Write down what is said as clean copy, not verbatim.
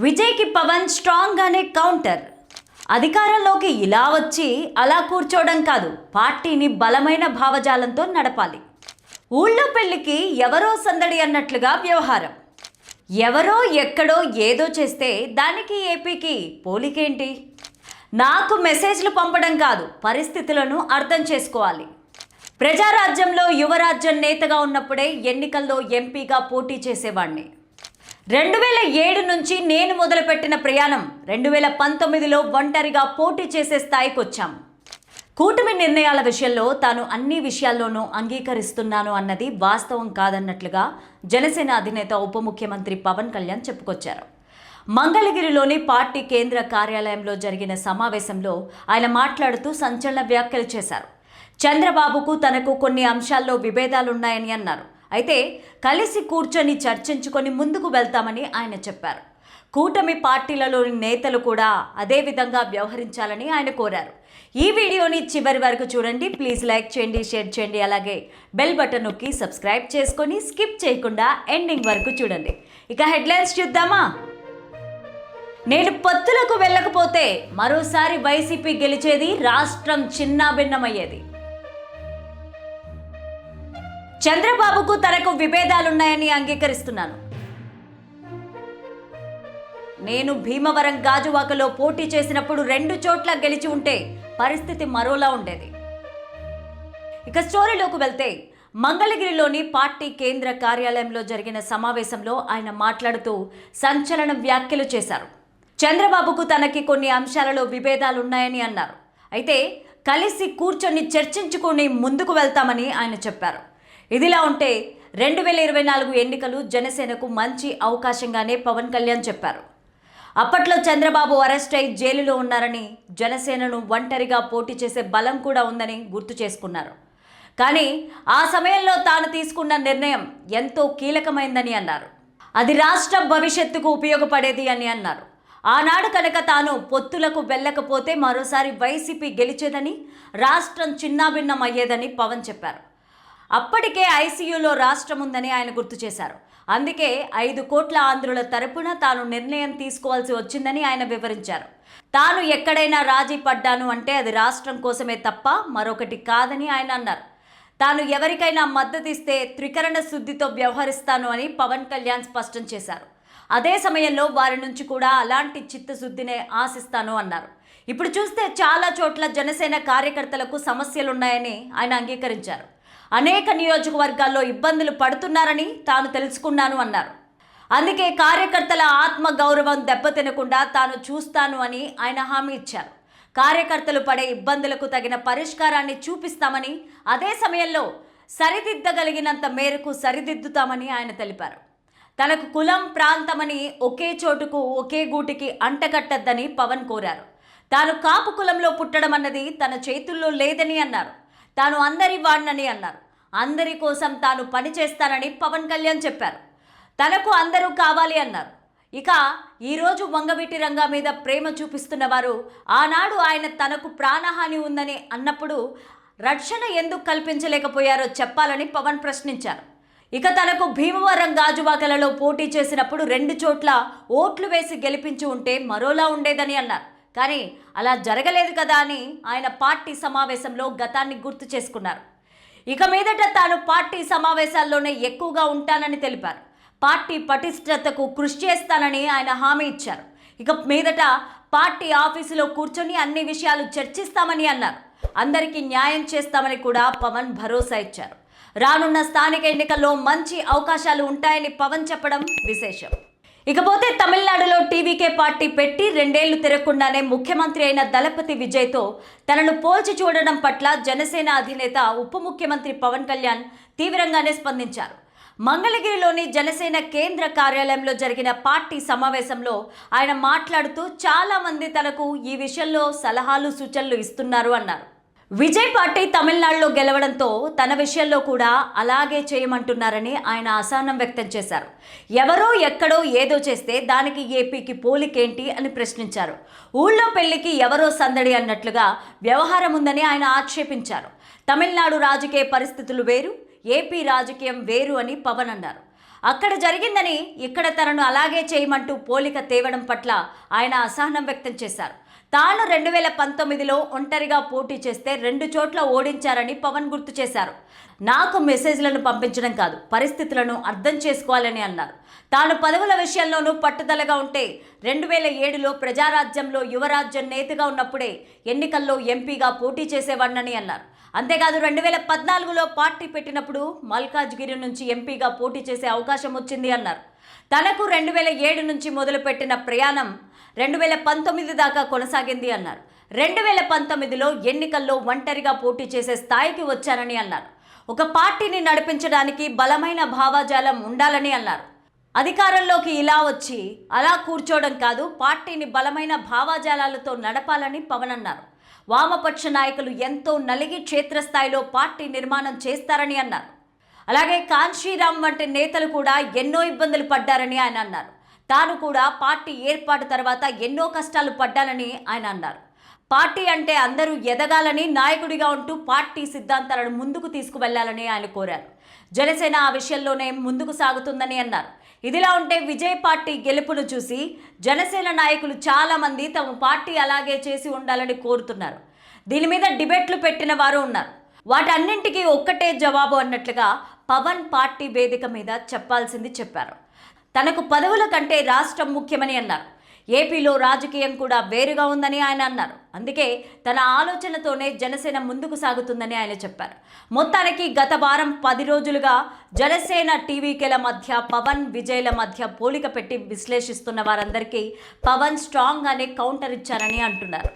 విజయ్కి పవన్ స్ట్రాంగ్గానే కౌంటర్. అధికారంలోకి ఇలా వచ్చి అలా కూర్చోవడం కాదు, పార్టీని బలమైన భావజాలంతో నడపాలి. ఊళ్ళో పెళ్లికి ఎవరో సందడి అన్నట్లుగా వ్యవహారం. ఎవరో ఎక్కడో ఏదో చేస్తే దానికి ఏపీకి పోలికేంటి? నాకు మెసేజ్లు పంపడం కాదు, పరిస్థితులను అర్థం చేసుకోవాలి. ప్రజారాజ్యంలో యువరాజ్యం నేతగా ఉన్నప్పుడే ఎన్నికల్లో ఎంపీగా పోటీ చేసేవాణ్ణి. 2007 నుంచి నేను మొదలుపెట్టిన ప్రయాణం 2019లో ఒంటరిగా పోటీ చేసే స్థాయికి వచ్చాం. కూటమి నిర్ణయాల విషయంలో తాను అన్ని విషయాల్లోనూ అంగీకరిస్తున్నాను అన్నది వాస్తవం కాదన్నట్లుగా జనసేన అధినేత ఉప ముఖ్యమంత్రి పవన్ కళ్యాణ్ చెప్పుకొచ్చారు. మంగళగిరిలోని పార్టీ కేంద్ర కార్యాలయంలో జరిగిన సమావేశంలో ఆయన మాట్లాడుతూ సంచలన వ్యాఖ్యలు చేశారు. చంద్రబాబుకు తనకు కొన్ని అంశాల్లో విభేదాలున్నాయని అన్నారు. అయితే కలిసి కూర్చొని చర్చించుకొని ముందుకు వెళ్తామని ఆయన చెప్పారు. కూటమి పార్టీలలోని నేతలు కూడా అదే విధంగా వ్యవహరించాలని ఆయన కోరారు. ఈ వీడియోని చివరి వరకు చూడండి. ప్లీజ్ లైక్ చేయండి, షేర్ చేయండి, అలాగే బెల్ బటన్ నొక్కి సబ్స్క్రైబ్ చేసుకొని స్కిప్ చేయకుండా ఎండింగ్ వరకు చూడండి. ఇక హెడ్లైన్స్ చూద్దామా? నేను పొత్తులకు వెళ్ళకపోతే మరోసారి వైసీపీ గెలిచేది, రాష్ట్రం చిన్నాభిన్నమయ్యేది. చంద్రబాబుకు తనకు విభేదాలున్నాయని అంగీకరిస్తున్నాను. నేను భీమవరం గాజువాకలో పోటీ చేసినప్పుడు 2 చోట్ల గెలిచి ఉంటే పరిస్థితి మరోలా ఉండేది. ఇక స్టోరీలోకి వెళ్తే, మంగళగిరిలోని పార్టీ కేంద్ర కార్యాలయంలో జరిగిన సమావేశంలో ఆయన మాట్లాడుతూ సంచలన వ్యాఖ్యలు చేశారు. చంద్రబాబుకు తనకి కొన్ని అంశాలలో విభేదాలున్నాయని అన్నారు. అయితే కలిసి కూర్చొని చర్చించుకొని ముందుకు వెళ్తామని ఆయన చెప్పారు. ఇదిలా ఉంటే 2024 ఎన్నికలు జనసేనకు మంచి అవకాశంగానే పవన్ కళ్యాణ్ చెప్పారు. అప్పట్లో చంద్రబాబు అరెస్ట్ అయి జైలులో ఉన్నారని, జనసేనను ఒంటరిగా పోటీ చేసే బలం కూడా ఉందని గుర్తు చేసుకున్నారు. కానీ ఆ సమయంలో తాను తీసుకున్న నిర్ణయం ఎంతో కీలకమైందని అన్నారు. అది రాష్ట్ర భవిష్యత్తుకు ఉపయోగపడేది అని అన్నారు. ఆనాడు కనుక తాను పొత్తులకు వెళ్ళకపోతే మరోసారి వైసీపీ గెలిచేదని, రాష్ట్రం చిన్నాభిన్నం అయ్యేదని పవన్ చెప్పారు. అప్పటికే ఐసీయూలో రాష్ట్రం ఉందని ఆయన గుర్తు చేశారు. అందుకే 5 కోట్ల ఆంధ్రుల తరపున తాను నిర్ణయం తీసుకోవాల్సి వచ్చిందని ఆయన వివరించారు. తాను ఎక్కడైనా రాజీ పడ్డాను అంటే అది రాష్ట్రం కోసమే తప్ప మరొకటి కాదని ఆయన అన్నారు. తాను ఎవరికైనా మద్దతిస్తే త్రికరణ శుద్ధితో వ్యవహరిస్తాను అని పవన్ కళ్యాణ్ స్పష్టం చేశారు. అదే సమయంలో వారి నుంచి కూడా అలాంటి చిత్తశుద్ధినే ఆశిస్తాను అన్నారు. ఇప్పుడు చూస్తే చాలా చోట్ల జనసేన కార్యకర్తలకు సమస్యలున్నాయని ఆయన అంగీకరించారు. అనేక నియోజకవర్గాల్లో ఇబ్బందులు పడుతున్నారని తాను తెలుసుకున్నాను అన్నారు. అందుకే కార్యకర్తల ఆత్మ గౌరవం దెబ్బతినకుండా తాను చూస్తాను అని ఆయన హామీ ఇచ్చారు. కార్యకర్తలు పడే ఇబ్బందులకు తగిన పరిష్కారాన్ని చూపిస్తామని, అదే సమయంలో సరిదిద్దగలిగినంత మేరకు సరిదిద్దుతామని ఆయన తెలిపారు. తనకు కులం, ప్రాంతమని ఒకే చోటుకు ఒకే గూటికి అంటగట్టద్దని పవన్ కోరారు. తాను కాపు కులంలో పుట్టడం అన్నది తన చేతుల్లో లేదని అన్నారు. తాను అందరి వాడినని అన్నారు. అందరి కోసం తాను పనిచేస్తానని పవన్ కళ్యాణ్ చెప్పారు. తనకు అందరూ కావాలి అన్నారు. ఇక ఈరోజు వంగవీటి రంగా మీద ప్రేమ చూపిస్తున్న వారు ఆనాడు ఆయన తనకు ప్రాణహాని ఉందని అన్నప్పుడు రక్షణ ఎందుకు కల్పించలేకపోయారో చెప్పాలని పవన్ ప్రశ్నించారు. ఇక తనకు భీమవరం గాజువాకలలో పోటీ చేసినప్పుడు 2 చోట్ల ఓట్లు వేసి గెలిపించి ఉంటే మరోలా ఉండేదని అన్నారు. కానీ అలా జరగలేదు కదా అని ఆయన పార్టీ సమావేశంలో గతాన్ని గుర్తు చేసుకున్నారు. ఇక మీదట తాను పార్టీ సమావేశాల్లోనే ఎక్కువగా ఉంటానని తెలిపారు. పార్టీ పటిష్టతకు కృషి చేస్తానని ఆయన హామీ ఇచ్చారు. ఇక మీదట పార్టీ ఆఫీసులో కూర్చొని అన్ని విషయాలు చర్చిస్తామని అన్నారు. అందరికీ న్యాయం చేస్తామని కూడా పవన్ భరోసా ఇచ్చారు. రానున్న స్థానిక ఎన్నికల్లో మంచి అవకాశాలు ఉంటాయని పవన్ చెప్పడం విశేషం. ఇకపోతే తమిళనాడులో టీవీకే పార్టీ పెట్టి 2 ఏళ్లు తిరగకుండానే ముఖ్యమంత్రి అయిన దళపతి విజయ్తో తనను పోల్చి చూడడం పట్ల జనసేన అధినేత ఉప ముఖ్యమంత్రి పవన్ కళ్యాణ్ తీవ్రంగానే స్పందించారు. మంగళగిరిలోని జనసేన కేంద్ర కార్యాలయంలో జరిగిన పార్టీ సమావేశంలో ఆయన మాట్లాడుతూ చాలా మంది తనకు ఈ విషయంలో సలహాలు, సూచనలు ఇస్తున్నారు అన్నారు. విజయ్ పార్టీ తమిళనాడులో గెలవడంతో తన విషయంలో కూడా అలాగే చేయమంటున్నారని ఆయన అసహనం వ్యక్తం చేశారు. ఎవరో ఎక్కడో ఏదో చేస్తే దానికి ఏపీకి పోలికేంటి అని ప్రశ్నించారు. ఊళ్ళో పెళ్లికి ఎవరో సందడి అన్నట్లుగా వ్యవహారం ఉందని ఆయన ఆక్షేపించారు. తమిళనాడు రాజకీయ పరిస్థితులు వేరు, ఏపీ రాజకీయం వేరు అని పవన్ అన్నారు. అక్కడ జరిగిందని ఇక్కడ తనను అలాగే చేయమంటూ పోలిక తేవడం పట్ల ఆయన అసహనం వ్యక్తం చేశారు. తాను 2019లో ఒంటరిగా పోటీ చేస్తే 2 చోట్ల ఓడించారని పవన్ గుర్తు చేశారు. నాకు మెసేజ్లను పంపించడం కాదు, పరిస్థితులను అర్థం చేసుకోవాలని అన్నారు. తాను పదవుల విషయంలోనూ పట్టుదలగా ఉంటే 2007లో ప్రజారాజ్యంలో యువరాజ్యం నేతగా ఉన్నప్పుడే ఎన్నికల్లో ఎంపీగా పోటీ చేసేవాడినని అన్నారు. అంతేకాదు 2014లో పార్టీ పెట్టినప్పుడు మల్కాజ్గిరి నుంచి ఎంపీగా పోటీ చేసే అవకాశం వచ్చింది అన్నారు. తనకు 2007 నుంచి మొదలుపెట్టిన ప్రయాణం 2019 దాకా కొనసాగింది అన్నారు. 2019లో ఎన్నికల్లో ఒంటరిగా పోటీ చేసే స్థాయికి వచ్చారని అన్నారు. ఒక పార్టీని నడిపించడానికి బలమైన భావజాలం ఉండాలని అన్నారు. అధికారంలోకి ఇలా వచ్చి అలా కూర్చోవడం కాదు, పార్టీని బలమైన భావజాలాలతో నడపాలని పవన్ అన్నారు. వామపక్ష నాయకులు ఎంతో నలిగి క్షేత్రస్థాయిలో పార్టీ నిర్మాణం చేస్తారని అన్నారు. అలాగే కాన్షీరామ్ వంటి నేతలు కూడా ఎన్నో ఇబ్బందులు పడ్డారని ఆయన అన్నారు. తాను కూడా పార్టీ ఏర్పాటు తర్వాత ఎన్నో కష్టాలు పడ్డానని ఆయన అన్నారు. పార్టీ అంటే అందరూ ఎదగాలని, నాయకుడిగా ఉంటూ పార్టీ సిద్ధాంతాలను ముందుకు తీసుకువెళ్లాలని ఆయన కోరారు. జనసేన ఆ విషయంలోనే ముందుకు సాగుతుందని అన్నారు. ఇదిలా ఉంటే విజయ్ పార్టీ గెలుపును చూసి జనసేన నాయకులు చాలా మంది తమ పార్టీ అలాగే చేసి ఉండాలని కోరుతున్నారు. దీని మీద డిబేట్లు పెట్టిన వారు ఉన్నారు. వాటన్నింటికీ ఒక్కటే జవాబు అన్నట్లుగా పవన్ పార్టీ వేదిక మీద చెప్పాల్సింది చెప్పారు. తనకు పదవుల కంటే రాష్ట్రం ముఖ్యమని అన్నారు. ఏపీలో రాజకీయం కూడా వేరుగా ఉందని ఆయన అన్నారు. అందుకే తన ఆలోచనతోనే జనసేన ముందుకు సాగుతుందని ఆయన చెప్పారు. మొత్తానికి గత వారం 10 రోజులుగా జనసేన టీవీకేల మధ్య పవన్ విజయ్ల మధ్య పోలిక పెట్టి విశ్లేషిస్తున్న వారందరికీ పవన్ స్ట్రాంగ్ అనే కౌంటర్ ఇచ్చారని అంటున్నారు.